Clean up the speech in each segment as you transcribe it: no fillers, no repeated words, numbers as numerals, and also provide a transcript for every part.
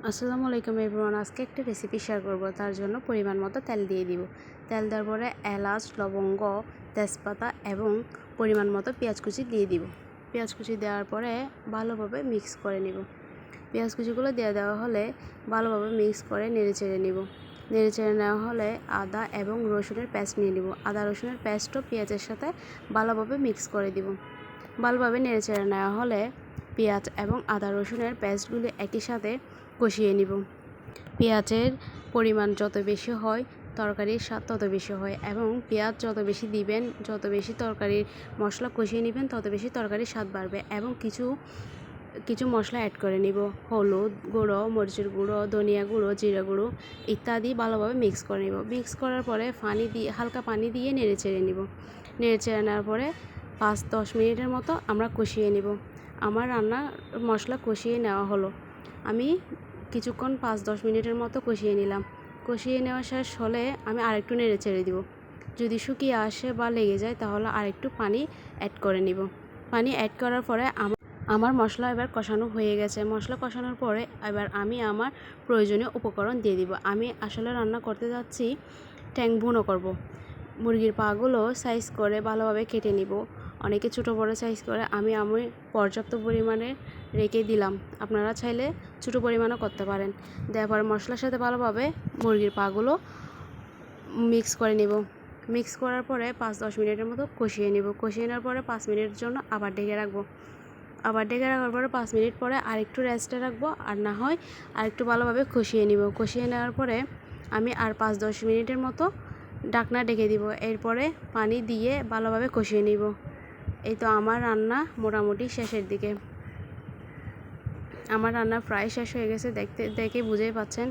আসসালামু আলাইকুম এভরিওয়ান। আজকে একটা রেসিপি শেয়ার করব। তার জন্য পরিমাণ মতো তেল দিয়ে দিব। তেল দেওয়ার পরে এলাচ, লবঙ্গ, তেজপাতা এবং পরিমাণ মতো পেঁয়াজ কুচি দিয়ে দিব। পেঁয়াজ কুচি দেওয়ার পরে ভালোভাবে মিক্স করে নিব। পেঁয়াজ কুচিগুলো দেওয়া হলে ভালোভাবে মিক্স করে নেড়েচেড়ে নিব। নেড়েচেড়ে নেওয়া হলে আদা এবং রসুনের পেস্ট নিয়ে নিব। আদা রসুনের পেস্টও পেঁয়াজের সাথে ভালোভাবে মিক্স করে দিব। ভালোভাবে নেড়েচেড়ে নেওয়া হলে পেঁয়াজ এবং আদা রসুনের পেস্টগুলি একই সাথে কষিয়ে নিব। পেঁয়াজের পরিমাণ যত বেশি হয় তরকারির স্বাদ তত বেশি হয়, এবং পেঁয়াজ যত বেশি দিবেন, যত বেশি তরকারির মশলা কষিয়ে নেবেন, তত বেশি তরকারির স্বাদ বাড়বে। এবং কিছু মশলা অ্যাড করে নিব। হলুদ গুঁড়ো, মরিচের গুঁড়ো, ধনিয়া গুঁড়ো, জিরা গুঁড়ো ইত্যাদি ভালোভাবে মিক্স করে নিব। মিক্স করার পরে হালকা পানি দিয়ে নেড়েচেড়ে নিব। নেড়েচেড়ে নেওয়ার পরে 5-10 মিনিটের মতো আমরা কষিয়ে নিব। আমার রান্না মশলা কষিয়ে নেওয়া হলো। আমি কিছুক্ষণ 5-10 মিনিটের মতো কষিয়ে নিলাম। কষিয়ে নেওয়া শেষ হলে আমি আরেকটু নেড়ে চেড়ে দিব। যদি শুকিয়ে আসে বা লেগে যায় তাহলে আরেকটু পানি অ্যাড করে নিব। পানি অ্যাড করার পরে আমার মশলা এবার কষানো হয়ে গেছে। মশলা কষানোর পরে এবার আমি আমার প্রয়োজনীয় উপকরণ দিয়ে দিব। আমি আসলে রান্না করতে যাচ্ছি ট্যাং ভুনো করব। মুরগির পাগুলো সাইজ করে ভালোভাবে কেটে নিব। অনেকে ছোটো বড় সাইজ করে, আমি পর্যাপ্ত পরিমাণে রেখে দিলাম। আপনারা চাইলে ছোটো পরিমাণও করতে পারেন। দেওয়ার পরে মশলার সাথে ভালোভাবে মুরগির পাগুলো মিক্স করে নিব। মিক্স করার পরে 5-10 মিনিটের মতো কষিয়ে নিব। কষিয়ে নেওয়ার পরে 5 মিনিটের জন্য আবার ঢেকে রাখবো। আবার ঢেকে রাখার পরে 5 মিনিট পরে আরেকটু রেস্টে রাখবো, আর না হয় আরেকটু ভালোভাবে কষিয়ে নিব। কষিয়ে নেওয়ার পরে আমি আর 5-10 মিনিটের মতো ঢাকনা ঢেকে দিব। এরপরে পানি দিয়ে ভালোভাবে কষিয়ে নিব। এই তো আমার রান্না মোটামুটি শেষের দিকে। আমার রান্না প্রায় শেষ হয়ে গেছে। দেখে বুঝেই পাচ্ছেন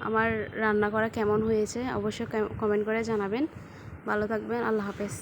আমার রান্না করা কেমন হয়েছে। অবশ্যই কমেন্ট করে জানাবেন। ভালো থাকবেন। আল্লাহ হাফেজ।